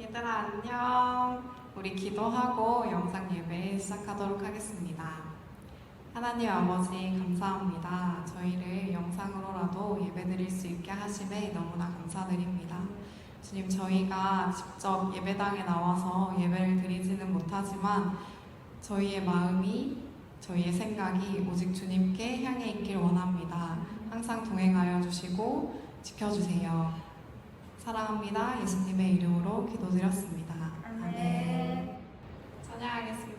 얘들아 안녕. 우리 기도하고 영상 예배 시작하도록 하겠습니다. 하나님 아버지 감사합니다. 저희를 영상으로라도 예배드릴 수 있게 하심에 너무나 감사드립니다. 주님, 저희가 직접 예배당에 나와서 예배를 드리지는 못하지만 저희의 마음이, 저희의 생각이 오직 주님께 향해 있길 원합니다. 항상 동행하여 주시고 지켜주세요. 사랑합니다. 예수님의 이름으로 기도드렸습니다. 아멘. 찬양하겠습니다.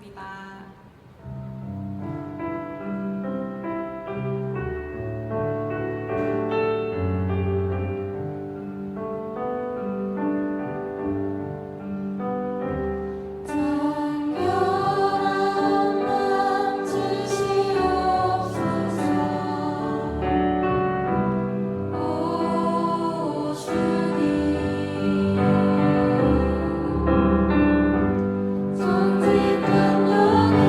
정직한 영혼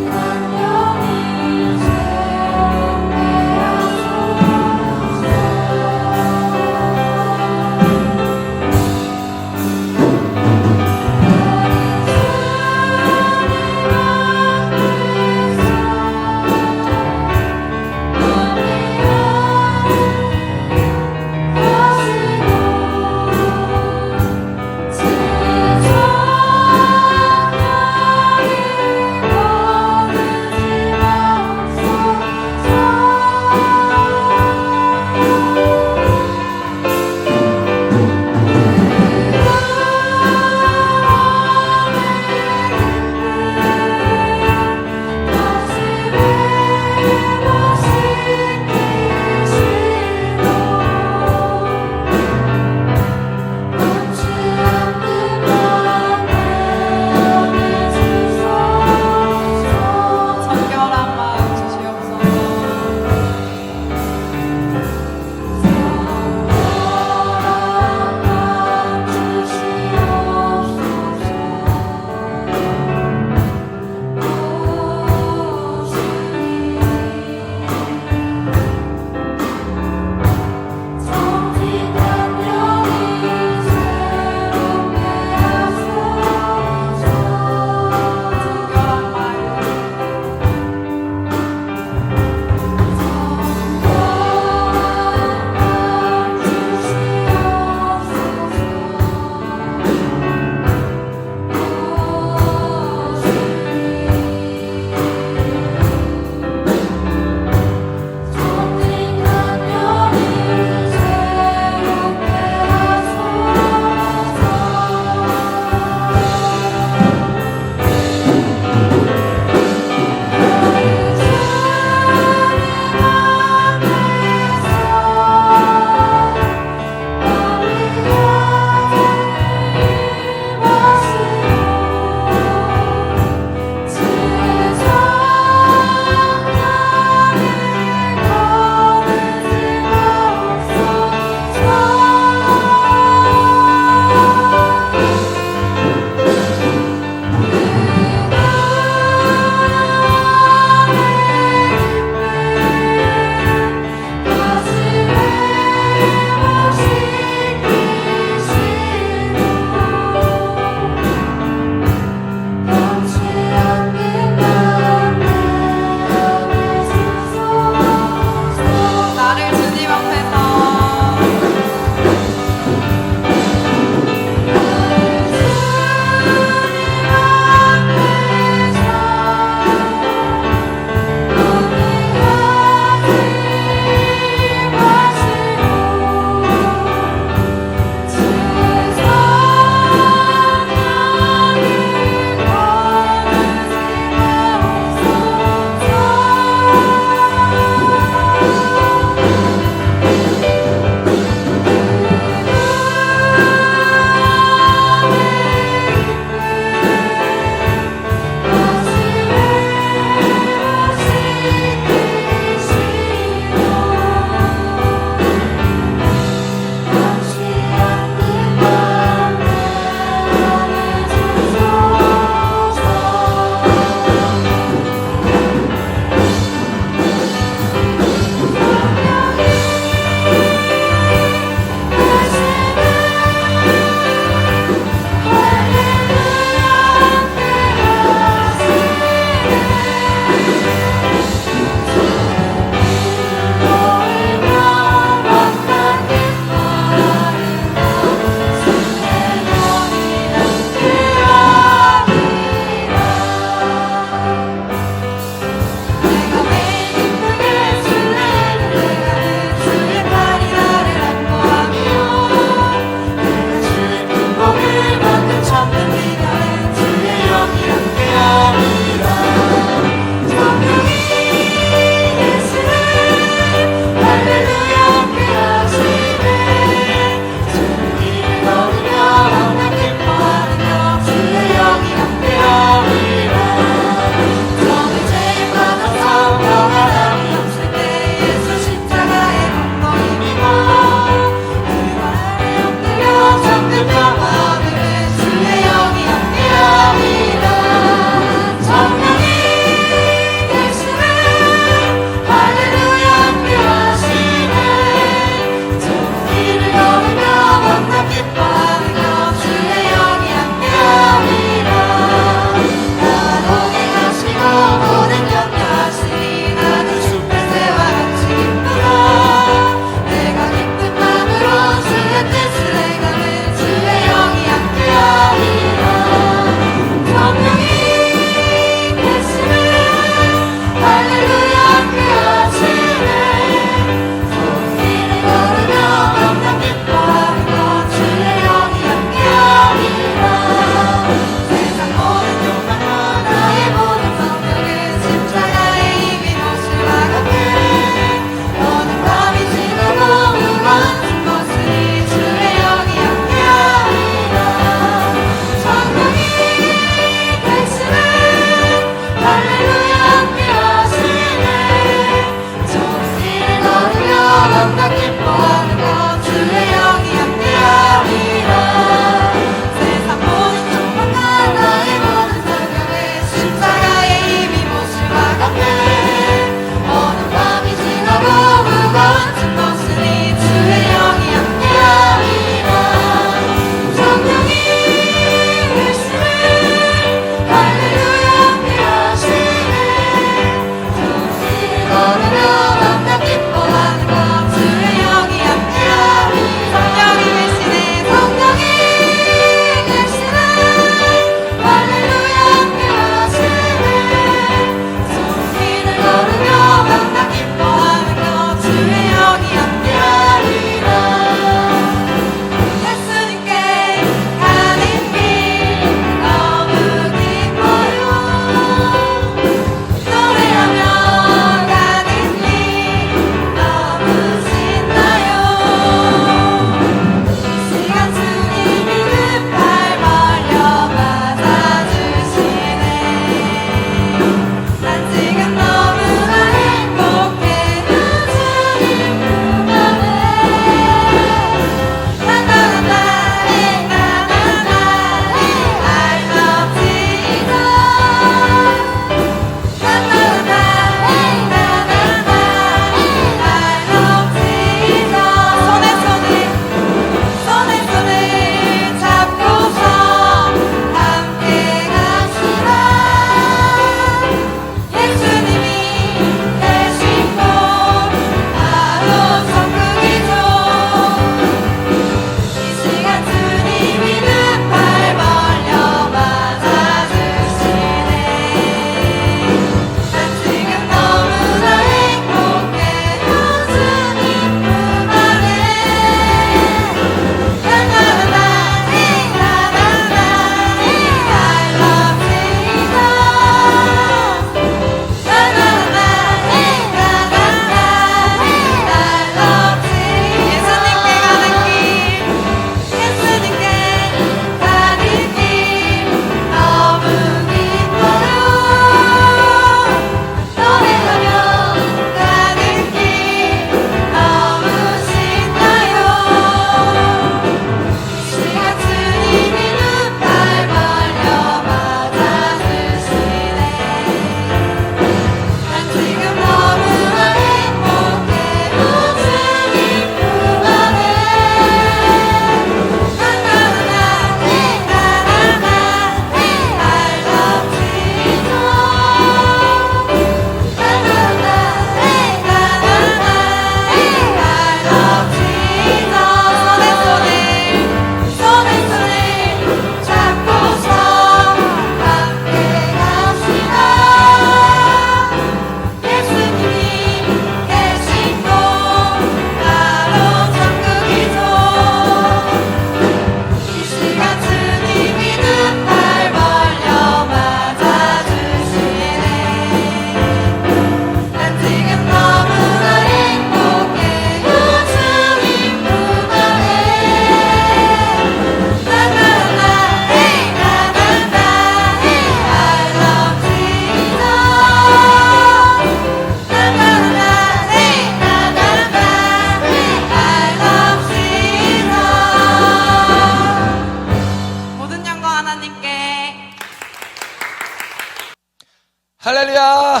할렐루야!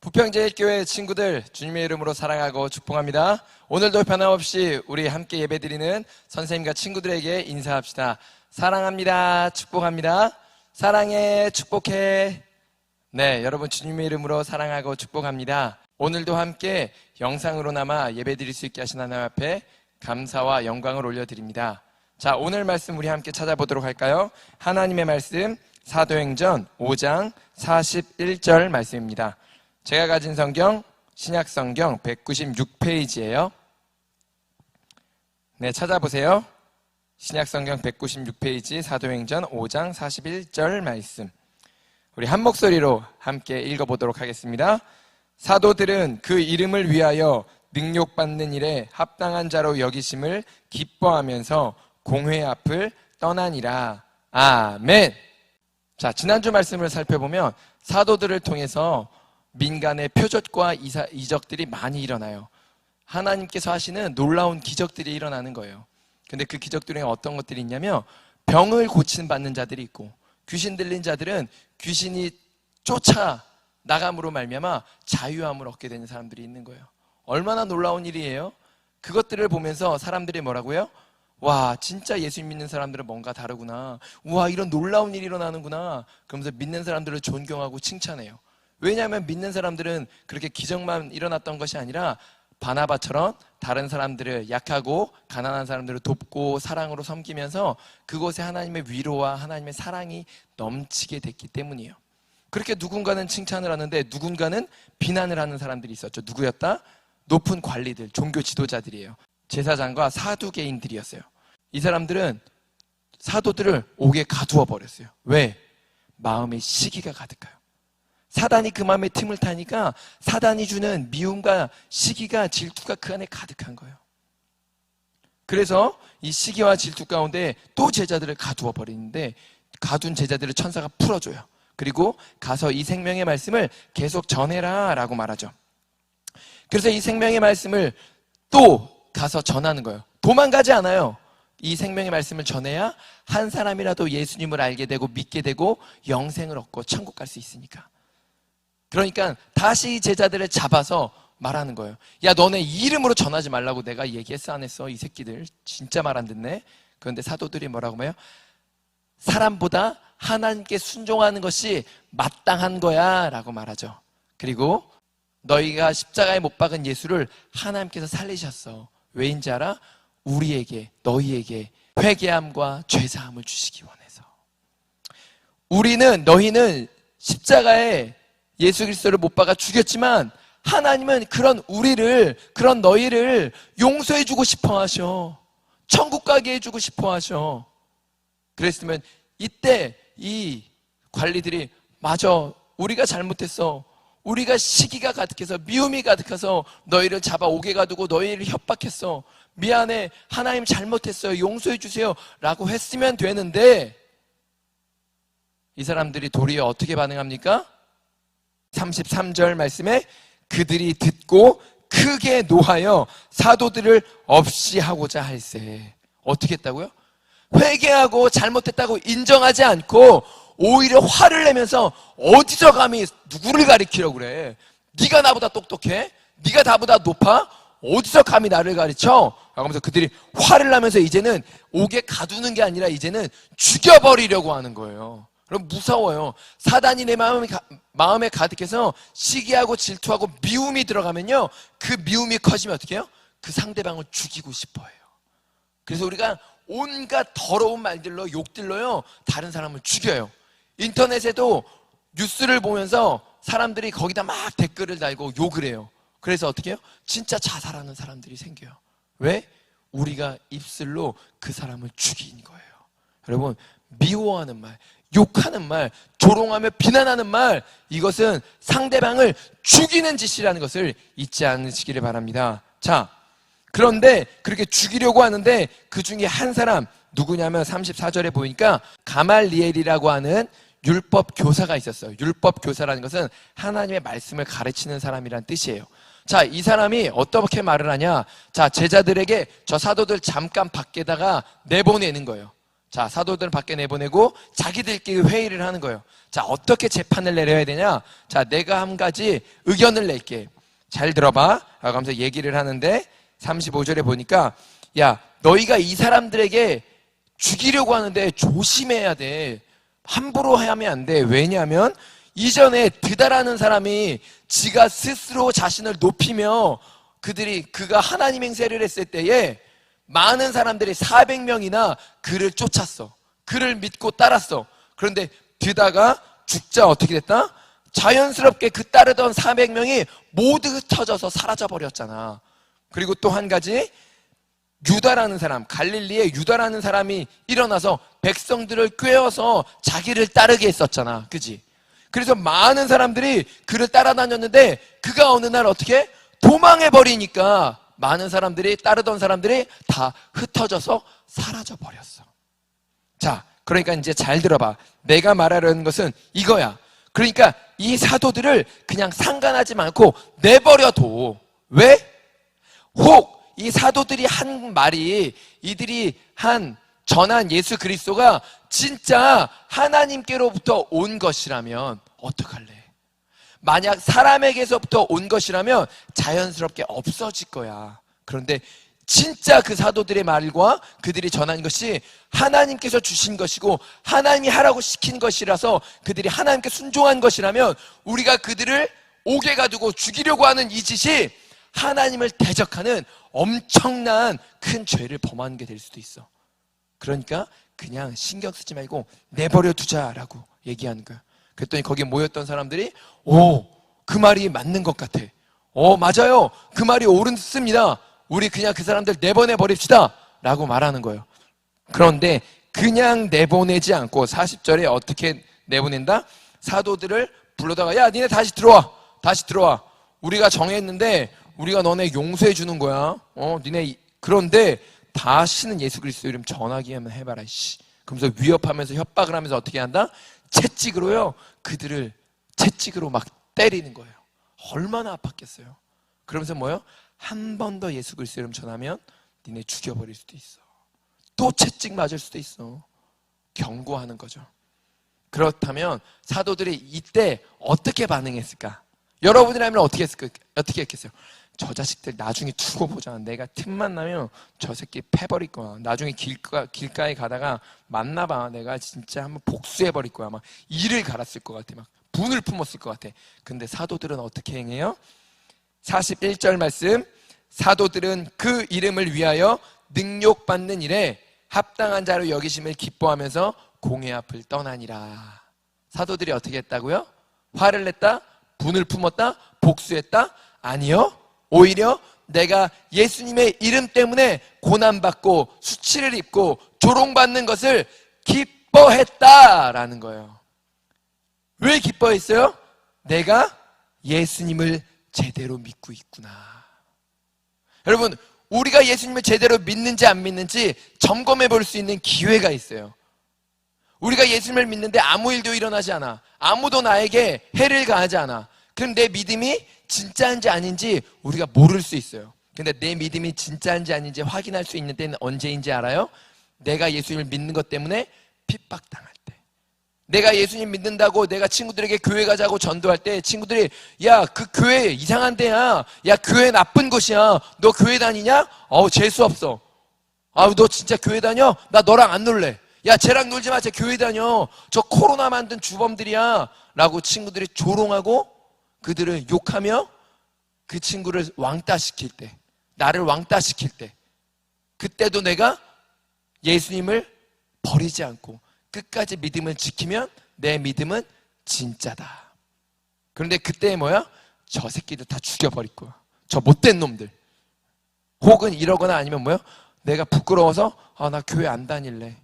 부평제일교회 친구들 주님의 이름으로 사랑하고 축복합니다. 오늘도 변함없이 우리 함께 예배드리는 선생님과 친구들에게 인사합시다. 사랑합니다. 축복합니다. 사랑해. 축복해. 네, 여러분 주님의 이름으로 사랑하고 축복합니다. 오늘도 함께 영상으로나마 예배드릴 수 있게 하신 하나님 앞에 감사와 영광을 올려드립니다. 자, 오늘 말씀 우리 함께 찾아보도록 할까요? 하나님의 말씀 사도행전 5장 41절 말씀입니다. 제가 가진 성경 신약성경 196페이지예요. 네, 찾아보세요. 신약성경 196페이지 사도행전 5장 41절 말씀. 우리 한 목소리로 함께 읽어보도록 하겠습니다. 사도들은 그 이름을 위하여 능욕받는 일에 합당한 자로 여기심을 기뻐하면서 공회 앞을 떠나니라. 아멘. 자, 지난주 말씀을 살펴보면 사도들을 통해서 민간의 표적과 이적들이 많이 일어나요. 하나님께서 하시는 놀라운 기적들이 일어나는 거예요. 근데 그 기적 중에 어떤 것들이 있냐면 병을 고침받는 자들이 있고, 귀신 들린 자들은 귀신이 쫓아 나감으로 말미암아 자유함을 얻게 되는 사람들이 있는 거예요. 얼마나 놀라운 일이에요? 그것들을 보면서 사람들이 뭐라고요? 와, 진짜 예수 믿는 사람들은 뭔가 다르구나. 우와, 이런 놀라운 일이 일어나는구나. 그러면서 믿는 사람들을 존경하고 칭찬해요. 왜냐하면 믿는 사람들은 그렇게 기적만 일어났던 것이 아니라 바나바처럼 다른 사람들을, 약하고 가난한 사람들을 돕고 사랑으로 섬기면서 그곳에 하나님의 위로와 하나님의 사랑이 넘치게 됐기 때문이에요. 그렇게 누군가는 칭찬을 하는데 누군가는 비난을 하는 사람들이 있었죠. 누구였다? 높은 관리들, 종교 지도자들이에요. 제사장과 사두개인들이었어요. 이 사람들은 사도들을 옥에 가두어 버렸어요. 왜? 마음에 시기가 가득해요. 사단이 그 마음에 틈을 타니까 사단이 주는 미움과 시기가, 질투가 그 안에 가득한 거예요. 그래서 이 시기와 질투 가운데 또 제자들을 가두어 버리는데, 가둔 제자들을 천사가 풀어줘요. 그리고 가서 이 생명의 말씀을 계속 전해라 라고 말하죠. 그래서 이 생명의 말씀을 또 가서 전하는 거예요. 도망가지 않아요. 이 생명의 말씀을 전해야 한 사람이라도 예수님을 알게 되고 믿게 되고 영생을 얻고 천국 갈 수 있으니까. 그러니까 다시 제자들을 잡아서 말하는 거예요. 야, 너네 이름으로 전하지 말라고 내가 얘기했어 안 했어? 이 새끼들 진짜 말 안 듣네. 그런데 사도들이 뭐라고 해요? 사람보다 하나님께 순종하는 것이 마땅한 거야 라고 말하죠. 그리고 너희가 십자가에 못 박은 예수를 하나님께서 살리셨어. 왜인지 알아? 우리에게, 너희에게 회개함과 죄사함을 주시기 원해서. 너희는 십자가에 예수 그리스도를 못 박아 죽였지만 하나님은 그런 그런 너희를 용서해 주고 싶어 하셔. 천국 가게 해 주고 싶어 하셔. 그랬으면 이때 이 관리들이, 맞아, 우리가 잘못했어. 우리가 시기가 가득해서, 미움이 가득해서 너희를 잡아 옥에 가두고 너희를 협박했어. 미안해, 하나님 잘못했어요, 용서해 주세요 라고 했으면 되는데, 이 사람들이 도리어 어떻게 반응합니까? 33절 말씀에 그들이 듣고 크게 노하여 사도들을 없이 하고자 할세. 어떻게 했다고요? 회개하고 잘못했다고 인정하지 않고 오히려 화를 내면서 어디서 감히 누구를 가리키려고 그래? 네가 나보다 똑똑해? 네가 나보다 높아? 어디서 감히 나를 가르쳐? 하면서 그들이 화를 나면서 이제는 옥에 가두는 게 아니라 이제는 죽여버리려고 하는 거예요. 그럼 무서워요. 사단이 내 마음에 가득해서 시기하고 질투하고 미움이 들어가면요, 그 미움이 커지면 어떻게 해요? 그 상대방을 죽이고 싶어 해요. 그래서 우리가 온갖 더러운 말들로, 욕들로요, 다른 사람을 죽여요. 인터넷에도 뉴스를 보면서 사람들이 거기다 막 댓글을 달고 욕을 해요. 그래서 어떻게 해요? 진짜 자살하는 사람들이 생겨요. 왜? 우리가 입술로 그 사람을 죽인 거예요. 여러분, 미워하는 말, 욕하는 말, 조롱하며 비난하는 말, 이것은 상대방을 죽이는 짓이라는 것을 잊지 않으시기를 바랍니다. 자, 그런데 그렇게 죽이려고 하는데 그 중에 한 사람, 누구냐면 34절에 보니까 가말리엘이라고 하는 율법 교사가 있었어요. 율법 교사라는 것은 하나님의 말씀을 가르치는 사람이란 뜻이에요. 자, 이 사람이 어떻게 말을 하냐? 자, 제자들에게 저 사도들 잠깐 밖에다가 내보내는 거예요. 자, 사도들은 밖에 내보내고 자기들끼리 회의를 하는 거예요. 자, 어떻게 재판을 내려야 되냐? 자, 내가 한 가지 의견을 낼게. 잘 들어봐. 라고 하면서 얘기를 하는데 35절에 보니까 야, 너희가 이 사람들에게 죽이려고 하는데 조심해야 돼. 함부로 하면 안 돼. 왜냐하면 이전에 드다라는 사람이 지가 스스로 자신을 높이며 그가 하나님 행세를 했을 때에 많은 사람들이 400명이나 그를 쫓았어. 그를 믿고 따랐어. 그런데 드다가 죽자 어떻게 됐다? 자연스럽게 그 따르던 400명이 모두 흩어져서 사라져버렸잖아. 그리고 또 한 가지, 유다라는 사람, 갈릴리에 유다라는 사람이 일어나서 백성들을 꿰어서 자기를 따르게 했었잖아. 그지? 그래서 많은 사람들이 그를 따라다녔는데 그가 어느 날 어떻게? 도망해버리니까 많은 사람들이, 따르던 사람들이 다 흩어져서 사라져버렸어. 자, 그러니까 이제 잘 들어봐. 내가 말하려는 것은 이거야. 그러니까 이 사도들을 그냥 상관하지 말고 내버려둬. 왜? 혹 이 사도들이 한 말이, 이들이 전한 예수 그리스도가 진짜 하나님께로부터 온 것이라면 어떡할래? 만약 사람에게서부터 온 것이라면 자연스럽게 없어질 거야. 그런데 진짜 그 사도들의 말과 그들이 전한 것이 하나님께서 주신 것이고 하나님이 하라고 시킨 것이라서 그들이 하나님께 순종한 것이라면 우리가 그들을 옥에 가두고 죽이려고 하는 이 짓이 하나님을 대적하는 엄청난 큰 죄를 범하는 게 될 수도 있어. 그러니까 그냥 신경 쓰지 말고 내버려 두자라고 얘기하는 거야. 그랬더니 거기에 모였던 사람들이 그 말이 맞는 것 같아. 맞아요. 그 말이 옳습니다. 우리 그냥 그 사람들 내보내 버립시다 라고 말하는 거예요. 그런데 그냥 내보내지 않고 40절에 어떻게 내보낸다? 사도들을 불러다가 야, 니네 다시 들어와. 다시 들어와. 우리가 정했는데 우리가 너네 용서해 주는 거야. 니네 그런데 다시는 예수 그리스도 이름 전하기 하면 해봐라. 그러면서 위협하면서 협박을 하면서 어떻게 한다? 채찍으로요. 그들을 채찍으로 막 때리는 거예요. 얼마나 아팠겠어요. 그러면서 뭐요? 한 번 더 예수 그리스도 이름 전하면 니네 죽여버릴 수도 있어. 또 채찍 맞을 수도 있어. 경고하는 거죠. 그렇다면 사도들이 이때 어떻게 반응했을까? 여러분이라면 어떻게 했겠어요? 저 자식들 나중에 두고 보자. 내가 틈만 나면 저 새끼 패버릴 거야. 나중에 길가에 가다가 만나봐. 내가 진짜 한번 복수해버릴 거야. 막 이를 갈았을 것 같아. 막 분을 품었을 것 같아. 근데 사도들은 어떻게 행해요? 41절 말씀. 사도들은 그 이름을 위하여 능욕받는 일에 합당한 자로 여기심을 기뻐하면서 공회 앞을 떠나니라. 사도들이 어떻게 했다고요? 화를 냈다? 분을 품었다? 복수했다? 아니요. 오히려 내가 예수님의 이름 때문에 고난받고 수치를 입고 조롱받는 것을 기뻐했다라는 거예요. 왜 기뻐했어요? 내가 예수님을 제대로 믿고 있구나. 여러분, 우리가 예수님을 제대로 믿는지 안 믿는지 점검해 볼 수 있는 기회가 있어요. 우리가 예수님을 믿는데 아무 일도 일어나지 않아. 아무도 나에게 해를 가하지 않아. 그럼 내 믿음이 진짜인지 아닌지 우리가 모를 수 있어요. 근데 내 믿음이 진짜인지 아닌지 확인할 수 있는 때는 언제인지 알아요? 내가 예수님을 믿는 것 때문에 핍박당할 때. 내가 예수님 믿는다고 내가 친구들에게 교회 가자고 전도할 때 친구들이 야, 그 교회 이상한 데야. 야, 교회 나쁜 곳이야. 너 교회 다니냐? 재수없어. 너 진짜 교회 다녀? 나 너랑 안 놀래. 야, 쟤랑 놀지 마. 쟤 교회 다녀. 저 코로나 만든 주범들이야. 라고 친구들이 조롱하고 그들을 욕하며 그 친구를 왕따시킬 때, 나를 왕따시킬 때, 그때도 내가 예수님을 버리지 않고 끝까지 믿음을 지키면 내 믿음은 진짜다. 그런데 그때 뭐야? 저 새끼들 다 죽여버릴 거야. 저 못된 놈들. 혹은 이러거나 아니면 뭐야? 내가 부끄러워서 나 교회 안 다닐래.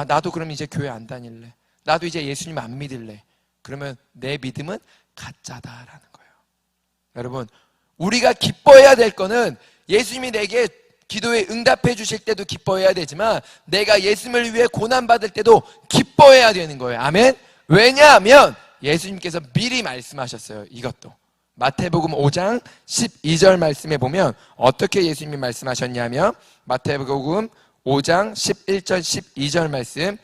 나도 그럼 이제 교회 안 다닐래. 나도 이제 예수님 안 믿을래. 그러면 내 믿음은 가짜다라는 거예요. 여러분, 우리가 기뻐해야 될 거는 예수님이 내게 기도에 응답해 주실 때도 기뻐해야 되지만 내가 예수님을 위해 고난받을 때도 기뻐해야 되는 거예요. 아멘? 왜냐하면 예수님께서 미리 말씀하셨어요. 이것도 마태복음 5장 12절 말씀에 보면 어떻게 예수님이 말씀하셨냐면 마태복음 5장 11절 12절 말씀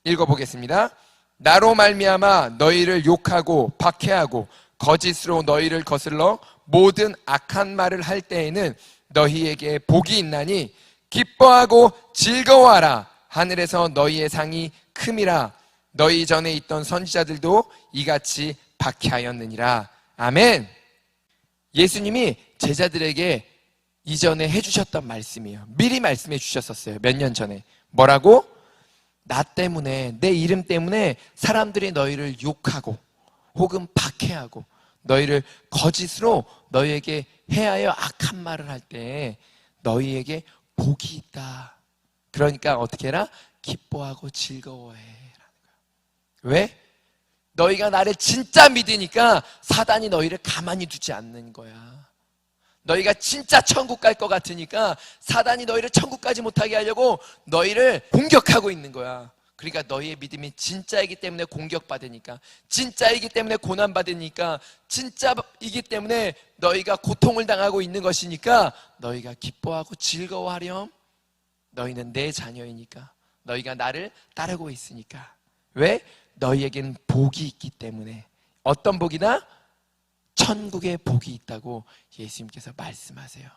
읽어보겠습니다. 나로 말미암아 너희를 욕하고 박해하고 거짓으로 너희를 거슬러 모든 악한 말을 할 때에는 너희에게 복이 있나니 기뻐하고 즐거워하라. 하늘에서 너희의 상이 큼이라. 너희 전에 있던 선지자들도 이같이 박해하였느니라. 아멘. 예수님이 제자들에게 이전에 해주셨던 말씀이에요. 미리 말씀해 주셨었어요. 몇 년 전에. 뭐라고? 나 때문에, 내 이름 때문에 사람들이 너희를 욕하고 혹은 박해하고 너희를 거짓으로 너희에게 해하여 악한 말을 할 때 너희에게 복이 있다. 그러니까 어떻게 해라? 기뻐하고 즐거워해. 왜? 너희가 나를 진짜 믿으니까 사단이 너희를 가만히 두지 않는 거야. 너희가 진짜 천국 갈 것 같으니까 사단이 너희를 천국 가지 못하게 하려고 너희를 공격하고 있는 거야. 그러니까 너희의 믿음이 진짜이기 때문에 공격받으니까, 진짜이기 때문에 고난받으니까, 진짜이기 때문에 너희가 고통을 당하고 있는 것이니까 너희가 기뻐하고 즐거워하렴. 너희는 내 자녀이니까, 너희가 나를 따르고 있으니까. 왜? 너희에겐 복이 있기 때문에. 어떤 복이나? 천국의 복이 있다고 예수님께서 말씀하세요.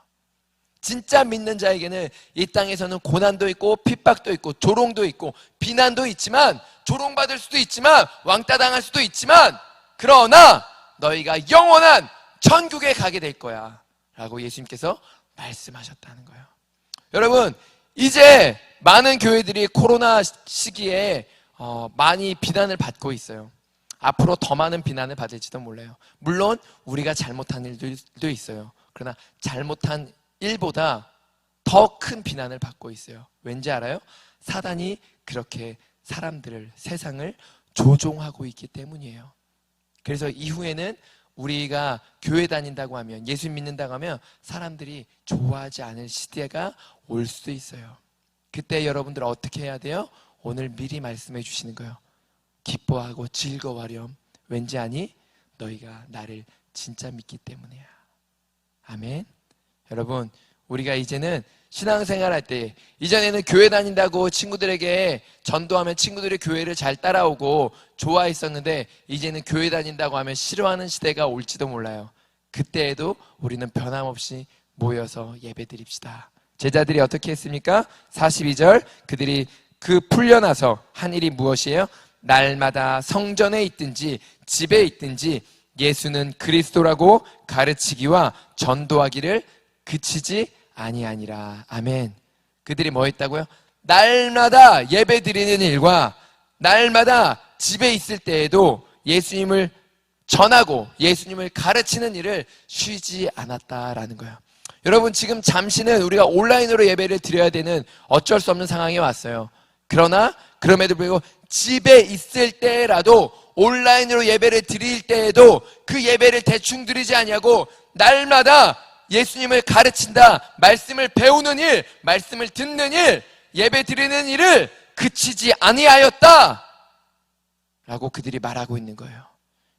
진짜 믿는 자에게는 이 땅에서는 고난도 있고 핍박도 있고 조롱도 있고 비난도 있지만, 조롱받을 수도 있지만 왕따 당할 수도 있지만, 그러나 너희가 영원한 천국에 가게 될 거야 라고 예수님께서 말씀하셨다는 거예요. 여러분, 이제 많은 교회들이 코로나 시기에 많이 비난을 받고 있어요. 앞으로 더 많은 비난을 받을지도 몰라요. 물론 우리가 잘못한 일도 있어요. 그러나 잘못한 일보다 더 큰 비난을 받고 있어요. 왠지 알아요? 사단이 그렇게 사람들을, 세상을 조종하고 있기 때문이에요. 그래서 이후에는 우리가 교회 다닌다고 하면, 예수 믿는다고 하면 사람들이 좋아하지 않을 시대가 올 수도 있어요. 그때 여러분들 어떻게 해야 돼요? 오늘 미리 말씀해 주시는 거예요. 기뻐하고 즐거워하렴. 왠지 아니? 너희가 나를 진짜 믿기 때문이야. 아멘. 여러분, 우리가 이제는 신앙생활 할 때, 이전에는 교회 다닌다고 친구들에게 전도하면 친구들이 교회를 잘 따라오고 좋아했었는데, 이제는 교회 다닌다고 하면 싫어하는 시대가 올지도 몰라요. 그때에도 우리는 변함없이 모여서 예배 드립시다. 제자들이 어떻게 했습니까? 42절, 그들이 그 풀려나서 한 일이 무엇이에요? 날마다 성전에 있든지 집에 있든지 예수는 그리스도라고 가르치기와 전도하기를 그치지 아니하니라. 아멘. 그들이 뭐 했다고요? 날마다 예배 드리는 일과 날마다 집에 있을 때에도 예수님을 전하고 예수님을 가르치는 일을 쉬지 않았다라는 거예요. 여러분, 지금 잠시는 우리가 온라인으로 예배를 드려야 되는 어쩔 수 없는 상황에 왔어요. 그러나 그럼에도 불구하고 집에 있을 때라도, 온라인으로 예배를 드릴 때에도 그 예배를 대충 드리지 아니하고 날마다 예수님을 가르친다, 말씀을 배우는 일, 말씀을 듣는 일, 예배 드리는 일을 그치지 아니하였다 라고 그들이 말하고 있는 거예요.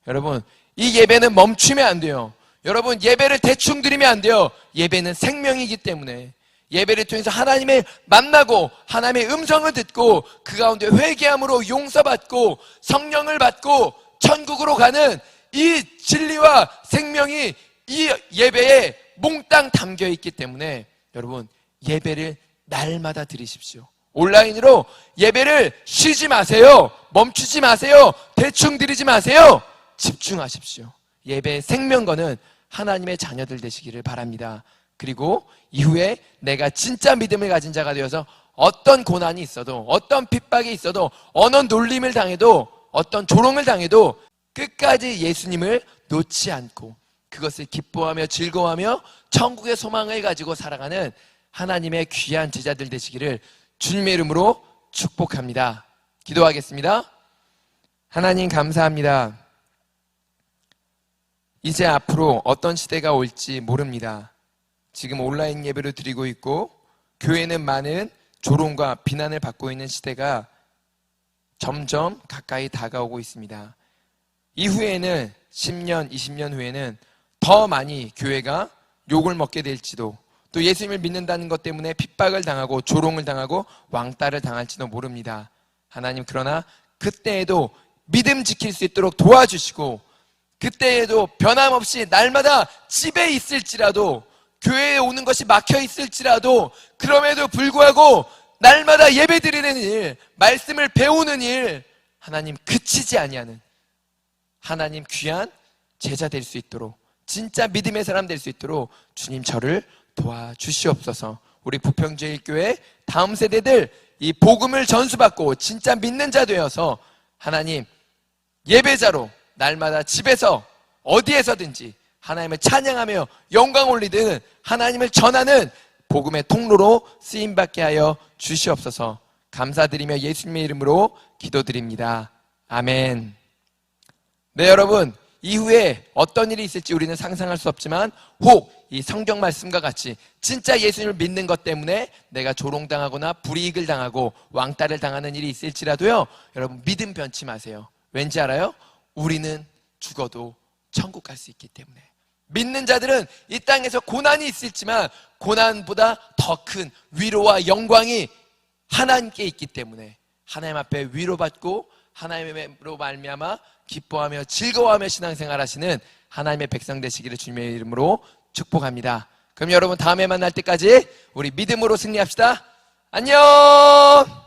여러분, 이 예배는 멈추면 안 돼요. 여러분, 예배를 대충 드리면 안 돼요. 예배는 생명이기 때문에. 예배를 통해서 하나님을 만나고 하나님의 음성을 듣고 그 가운데 회개함으로 용서받고 성령을 받고 천국으로 가는 이 진리와 생명이 이 예배에 몽땅 담겨 있기 때문에 여러분, 예배를 날마다 드리십시오. 온라인으로 예배를 쉬지 마세요. 멈추지 마세요. 대충 드리지 마세요. 집중하십시오. 예배의 생명거는 하나님의 자녀들 되시기를 바랍니다. 그리고 이후에 내가 진짜 믿음을 가진 자가 되어서 어떤 고난이 있어도, 어떤 핍박이 있어도, 어느 놀림을 당해도, 어떤 조롱을 당해도 끝까지 예수님을 놓지 않고 그것을 기뻐하며 즐거워하며 천국의 소망을 가지고 살아가는 하나님의 귀한 제자들 되시기를 주님의 이름으로 축복합니다. 기도하겠습니다. 하나님, 감사합니다. 이제 앞으로 어떤 시대가 올지 모릅니다. 지금 온라인 예배를 드리고 있고 교회는 많은 조롱과 비난을 받고 있는 시대가 점점 가까이 다가오고 있습니다. 이후에는 10년, 20년 후에는 더 많이 교회가 욕을 먹게 될지도, 또 예수님을 믿는다는 것 때문에 핍박을 당하고 조롱을 당하고 왕따를 당할지도 모릅니다. 하나님, 그러나 그때에도 믿음 지킬 수 있도록 도와주시고, 그때에도 변함없이 날마다 집에 있을지라도, 교회에 오는 것이 막혀 있을지라도, 그럼에도 불구하고 날마다 예배 드리는 일, 말씀을 배우는 일, 하나님 그치지 아니하는 하나님 귀한 제자 될 수 있도록, 진짜 믿음의 사람 될 수 있도록 주님 저를 도와주시옵소서. 우리 부평제일교회 다음 세대들 이 복음을 전수받고 진짜 믿는 자 되어서 하나님 예배자로 날마다 집에서 어디에서든지 하나님을 찬양하며 영광 올리는, 하나님을 전하는 복음의 통로로 쓰임받게 하여 주시옵소서. 감사드리며 예수님의 이름으로 기도드립니다. 아멘. 네, 여러분, 이후에 어떤 일이 있을지 우리는 상상할 수 없지만 혹 이 성경 말씀과 같이 진짜 예수님을 믿는 것 때문에 내가 조롱당하거나 불이익을 당하고 왕따를 당하는 일이 있을지라도요, 여러분 믿음 변치 마세요. 왠지 알아요? 우리는 죽어도 천국 갈 수 있기 때문에. 믿는 자들은 이 땅에서 고난이 있을지만 고난보다 더 큰 위로와 영광이 하나님께 있기 때문에 하나님 앞에 위로받고 하나님으로 말미암아 기뻐하며 즐거워하며 신앙생활 하시는 하나님의 백성 되시기를 주님의 이름으로 축복합니다. 그럼 여러분 다음에 만날 때까지 우리 믿음으로 승리합시다. 안녕.